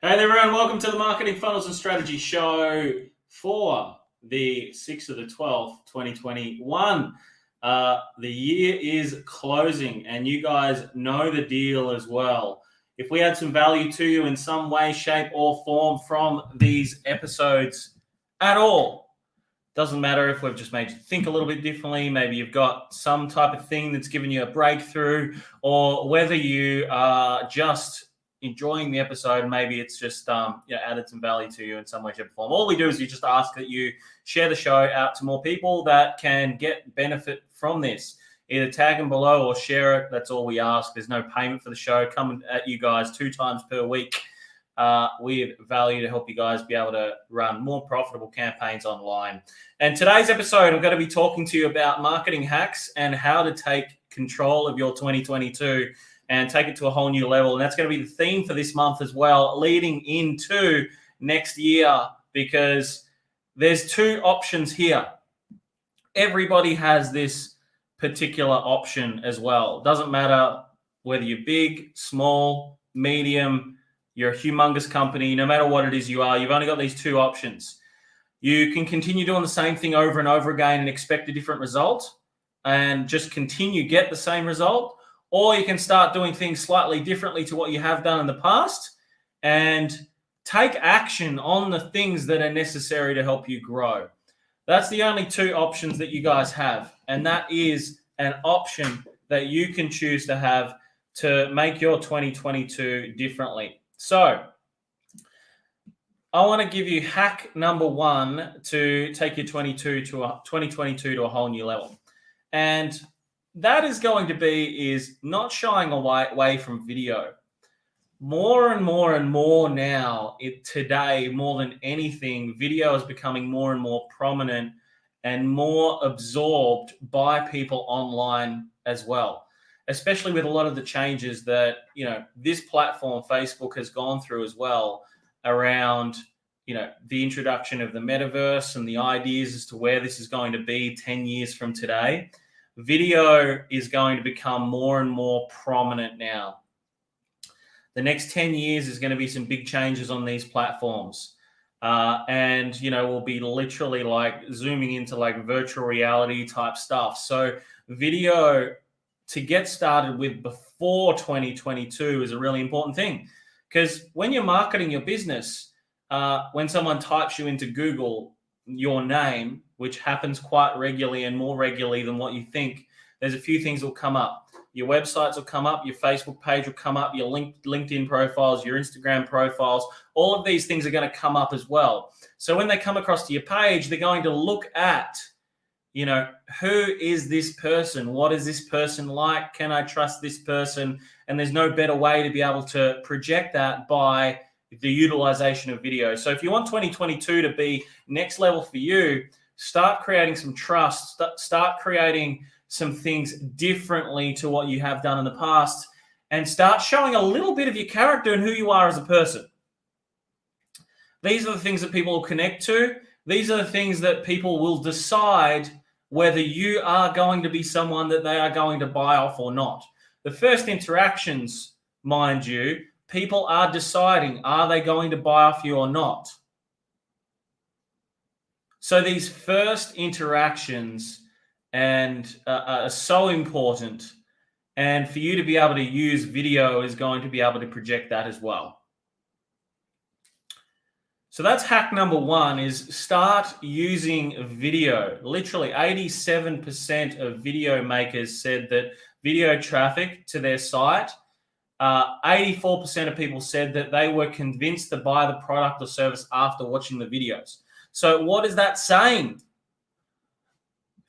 Hey there, everyone. Welcome to the Marketing Funnels and Strategy Show for the 6th of the 12th, 2021. The year is closing, and you guys know the deal as well. If we add some value to you in some way, shape, or form from these episodes at all, doesn't matter if we've just made you think a little bit differently, maybe you've got some type of thing that's given you a breakthrough, or whether you are just enjoying the episode, maybe it's just added some value to you in some way, shape, or form. All we do is you just ask that you share the show out to more people that can get benefit from this. Either tag them below or share it. That's all we ask. There's no payment for the show. Coming at you guys 2 times per week with value to help you guys be able to run more profitable campaigns online. And today's episode, I'm going to be talking to you about marketing hacks and how to take control of your 2022 and take it to a whole new level. And that's going to be the theme for this month as well, leading into next year, because there's 2 options here. Everybody has this particular option as well. Doesn't matter whether you're big, small, medium, you're a humongous company, no matter what it is you are, you've only got these 2 options. You can continue doing the same thing over and over again and expect a different result and just continue get the same result. Or you can start doing things slightly differently to what you have done in the past and take action on the things that are necessary to help you grow. That's the only 2 options that you guys have. And that is an option that you can choose to have to make your 2022 differently. So I want to give you hack number 1 to take your 2022 to a whole new level. And that is going to be is not shying away from video. More and more now, today, more than anything, video is becoming more and more prominent and more absorbed by people online as well, especially with a lot of the changes that, this platform, Facebook, has gone through as well around, the introduction of the metaverse and the ideas as to where this is going to be 10 years from today. Video is going to become more and more prominent now. The next 10 years is going to be some big changes on these platforms. And we'll be literally like zooming into like virtual reality type stuff. So video to get started with before 2022 is a really important thing. Because when you're marketing your business, when someone types you into Google, your name, which happens quite regularly and more regularly than what you think, there's a few things that will come up. Your websites will come up, your Facebook page will come up, your LinkedIn profiles, your Instagram profiles, all of these things are going to come up as well. So when they come across to your page, they're going to look at, who is this person? What is this person like? Can I trust this person? And there's no better way to be able to project that by the utilization of video. So if you want 2022 to be next level for you, start creating some trust, start creating some things differently to what you have done in the past, and start showing a little bit of your character and who you are as a person. These are the things that people will connect to. These are the things that people will decide whether you are going to be someone that they are going to buy off or not. The first interactions, mind you, people are deciding, are they going to buy off you or not? So these first interactions are so important. And for you to be able to use video is going to be able to project that as well. So that's hack number 1 is start using video. Literally 87% of video makers said that video traffic to their site, 84% of people said that they were convinced to buy the product or service after watching the videos. So what is that saying?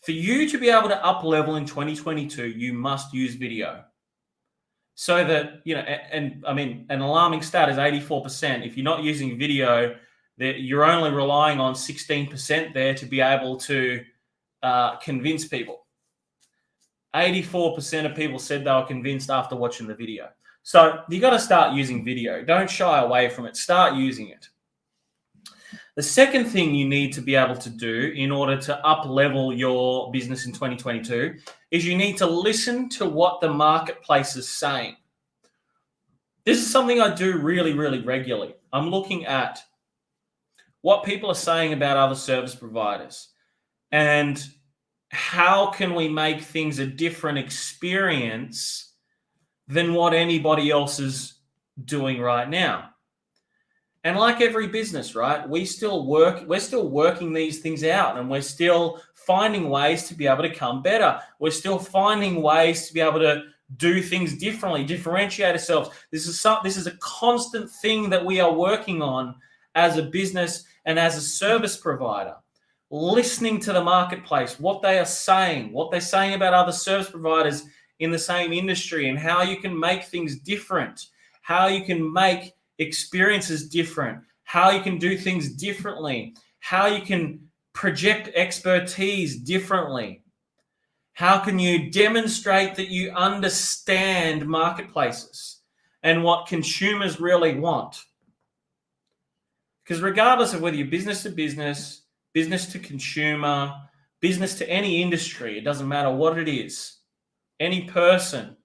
For you to be able to up level in 2022, you must use video. So that, an alarming stat is 84%. If you're not using video, that you're only relying on 16% there to be able to convince people. 84% of people said they were convinced after watching the video. So you got to start using video. Don't shy away from it. Start using it. The second thing you need to be able to do in order to up level your business in 2022 is you need to listen to what the marketplace is saying. This is something I do really, really regularly. I'm looking at what people are saying about other service providers and how can we make things a different experience than what anybody else is doing right now. And like every business, right, we're still working these things out, and we're still finding ways to be able to come better. We're still finding ways to be able to do things differently, differentiate ourselves. This is a constant thing that we are working on as a business and as a service provider. Listening to the marketplace, what they are saying, what they're saying about other service providers in the same industry, and how you can make things different, how you can make experiences different, how you can do things differently, how you can project expertise differently. How can you demonstrate that you understand marketplaces and what consumers really want? Because regardless of whether you're business to business, business to consumer, business to any industry, it doesn't matter what it is, any person,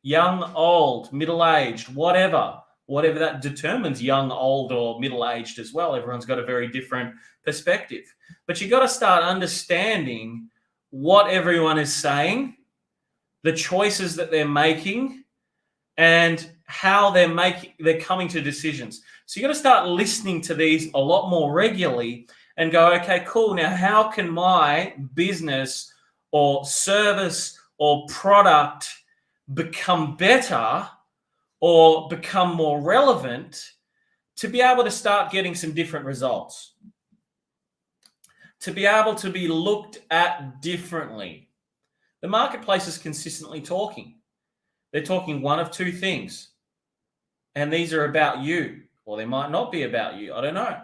young, old, middle-aged, whatever that determines young, old, or middle-aged as well. Everyone's got a very different perspective. But you got to start understanding what everyone is saying, the choices that they're making, and how they're coming to decisions. So you got to start listening to these a lot more regularly and go, okay, cool. Now, how can my business or service or product become better or become more relevant to be able to start getting some different results, to be able to be looked at differently? The marketplace is consistently talking. They're talking one of two things, and these are about you, or they might not be about you. I don't know.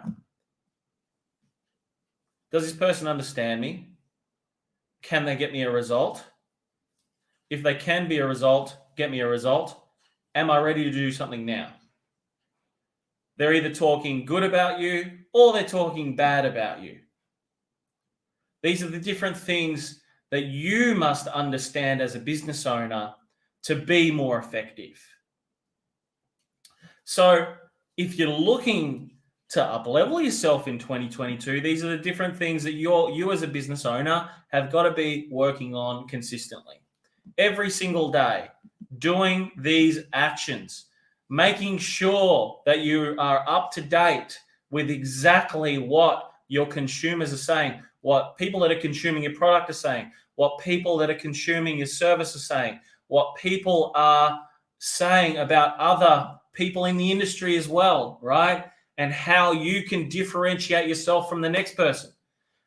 Does this person understand me? Can they get me a result? If they can be a result, get me a result. Am I ready to do something now? They're either talking good about you or they're talking bad about you. These are the different things that you must understand as a business owner to be more effective. So if you're looking to up-level yourself in 2022, these are the different things that you as a business owner have got to be working on consistently. Every single day, doing these actions, making sure that you are up to date with exactly what your consumers are saying, what people that are consuming your product are saying, what people that are consuming your service are saying, what people are saying about other people in the industry as well, right? And how you can differentiate yourself from the next person.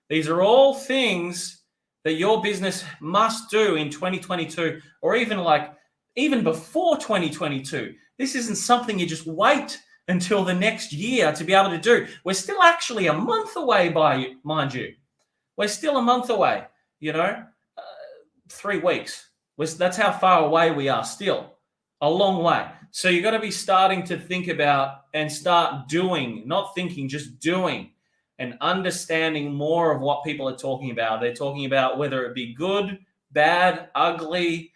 These are all things that your business must do in 2022, or even before 2022. This isn't something you just wait until the next year to be able to do. We're still actually a month away, mind you. We're still a month away, 3 weeks. That's how far away we are still. A long way. So you've got to be starting to think about and start doing, not thinking, just doing, and understanding more of what people are talking about. They're talking about whether it be good, bad, ugly,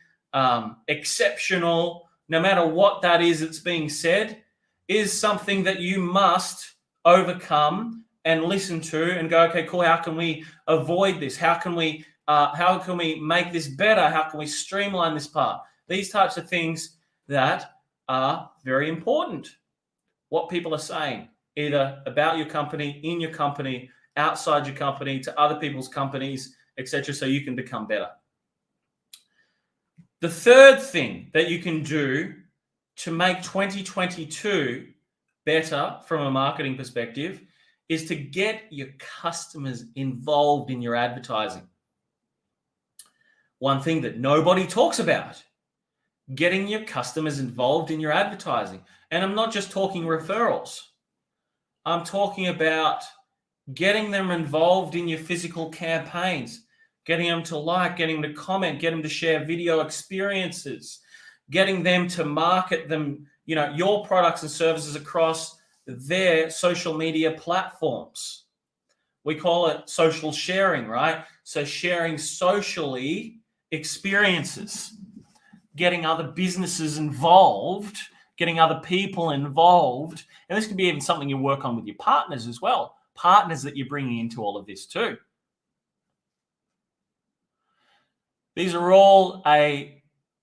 exceptional, no matter what that is that's being said, is something that you must overcome and listen to and go, okay, cool, how can we avoid this? How can we make this better? How can we streamline this part? These types of things that are very important. What people are saying, either about your company, in your company, outside your company, to other people's companies, etc., so you can become better. The third thing that you can do to make 2022 better from a marketing perspective is to get your customers involved in your advertising. One thing that nobody talks about, getting your customers involved in your advertising. And I'm not just talking referrals. I'm talking about getting them involved in your physical campaigns, getting them to like, getting them to comment, getting them to share video experiences, getting them to market them, your products and services across their social media platforms. We call it social sharing, right? So sharing socially experiences, getting other businesses involved getting other people involved. And this could be even something you work on with your partners as well, partners that you're bringing into all of this too. These are all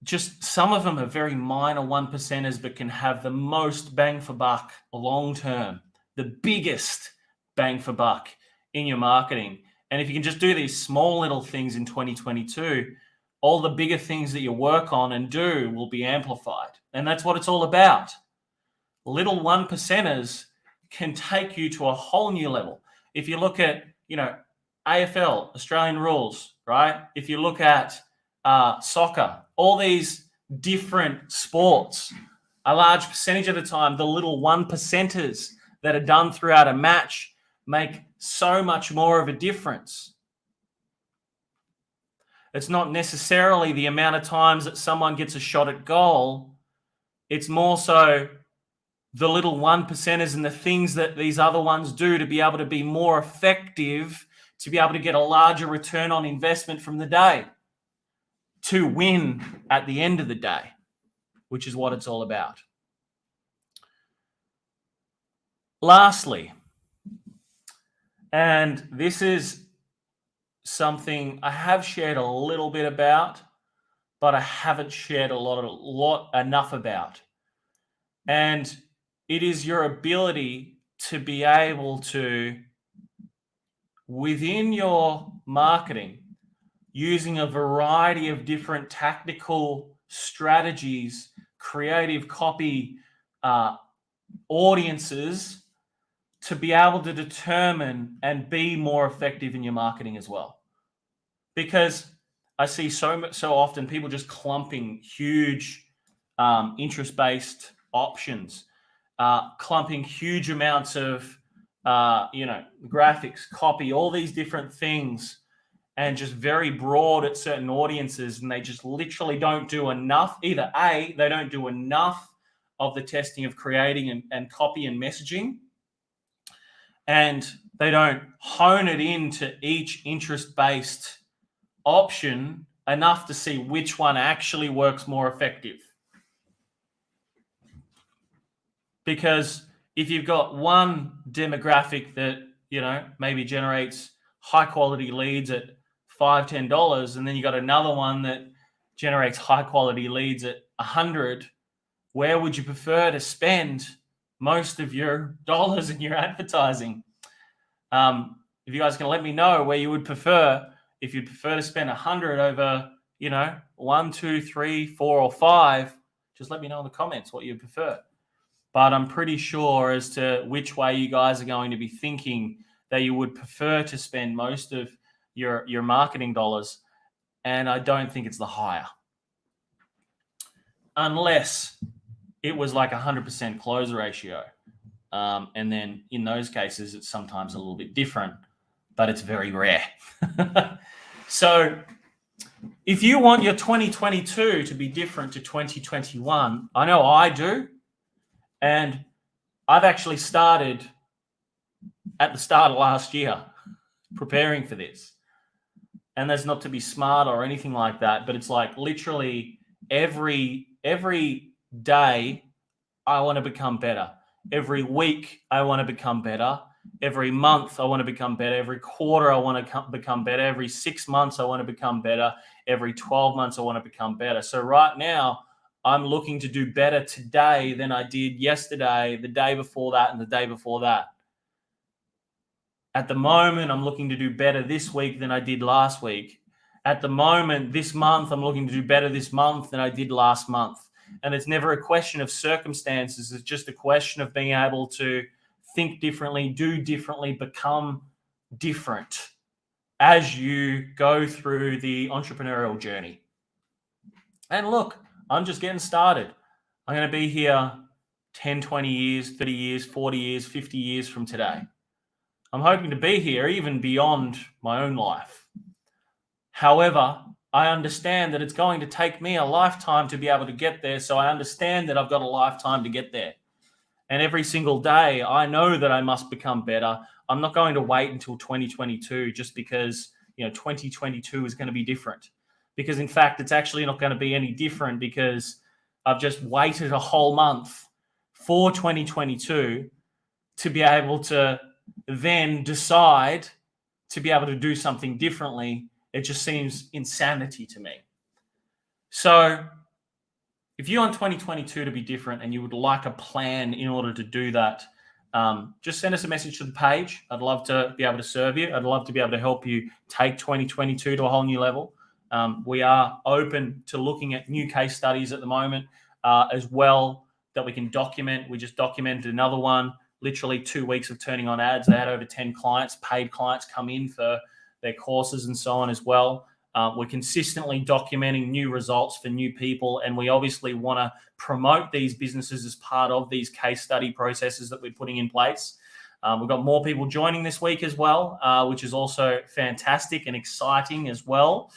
just some of them are very minor 1%ers, but can have the most bang for buck long term, the biggest bang for buck in your marketing. And if you can just do these small little things in 2022, all the bigger things that you work on and do will be amplified. And that's what it's all about. Little 1%ers can take you to a whole new level. If you look at, AFL, Australian rules, right? If you look at soccer, all these different sports, a large percentage of the time, the little 1%ers that are done throughout a match make so much more of a difference. It's not necessarily the amount of times that someone gets a shot at goal. It's more so the little 1%ers and the things that these other ones do to be able to be more effective, to be able to get a larger return on investment from the day, to win at the end of the day, which is what it's all about. Lastly, and this is something I have shared a little bit about, but I haven't shared enough about. And it is your ability to be able to, within your marketing, using a variety of different tactical strategies, creative copy, audiences, to be able to determine and be more effective in your marketing as well. Because I see so often people just clumping huge interest-based options, clumping huge amounts of graphics, copy, all these different things, and just very broad at certain audiences, and they just literally don't do enough. Either A, they don't do enough of the testing of creating and copy and messaging, and they don't hone it into each interest-based option enough to see which one actually works more effective. Because if you've got one demographic that, maybe generates high quality leads at $5, $10, and then you got another one that generates high quality leads at 100, where would you prefer to spend most of your dollars in your advertising? If you guys can let me know where you would prefer, if you'd prefer to spend 100 over, 1, 2, 3, 4, or 5, just let me know in the comments what you prefer. But I'm pretty sure as to which way you guys are going to be thinking that you would prefer to spend most of your marketing dollars. And I don't think it's the higher. Unless it was like 100% close ratio. And then in those cases, it's sometimes a little bit different, but it's very rare. So if you want your 2022 to be different to 2021, I know I do. And I've actually started at the start of last year preparing for this. And that's not to be smart or anything like that, but it's like literally every day I want to become better. Every week I want to become better. Every month I want to become better. Every quarter I want to become better. Every 6 months I want to become better. Every 12 months I want to become better. So right now I'm looking to do better today than I did yesterday, the day before that, and the day before that. At the moment, I'm looking to do better this week than I did last week. At the moment, this month, I'm looking to do better this month than I did last month. And it's never a question of circumstances. It's just a question of being able to think differently, do differently, become different as you go through the entrepreneurial journey. And look, I'm just getting started. I'm going to be here 10, 20 years, 30 years, 40 years, 50 years from today. I'm hoping to be here even beyond my own life. However, I understand that it's going to take me a lifetime to be able to get there. So I understand that I've got a lifetime to get there. And every single day, I know that I must become better. I'm not going to wait until 2022 just because, 2022 is going to be different. Because in fact, it's actually not going to be any different because I've just waited a whole month for 2022 to be able to then decide to be able to do something differently. It just seems insanity to me. So if you want 2022 to be different and you would like a plan in order to do that, just send us a message to the page. I'd love to be able to serve you. I'd love to be able to help you take 2022 to a whole new level. We are open to looking at new case studies at the moment as well that we can document. We just documented another one, literally 2 weeks of turning on ads. They had over 10 clients, paid clients come in for their courses and so on as well. We're consistently documenting new results for new people, and we obviously want to promote these businesses as part of these case study processes that we're putting in place. We've got more people joining this week as well, which is also fantastic and exciting as well.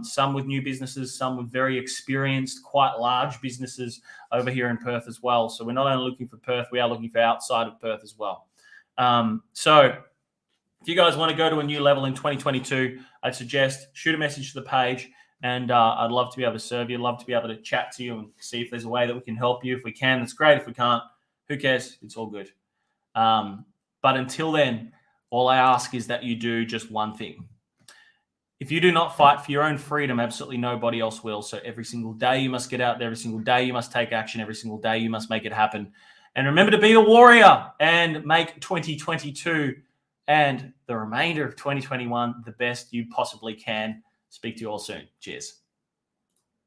Some with new businesses, some with very experienced, quite large businesses over here in Perth as well. So we're not only looking for Perth, we are looking for outside of Perth as well. So if you guys want to go to a new level in 2022, I'd suggest shoot a message to the page, and I'd love to be able to serve you. Love to be able to chat to you and see if there's a way that we can help you. If we can, that's great. If we can't, who cares? It's all good. But until then, all I ask is that you do just one thing. If you do not fight for your own freedom, absolutely nobody else will. So every single day you must get out there. Every single day you must take action. Every single day you must make it happen. And remember to be a warrior and make 2022 and the remainder of 2021 the best you possibly can. Speak to you all soon. Cheers.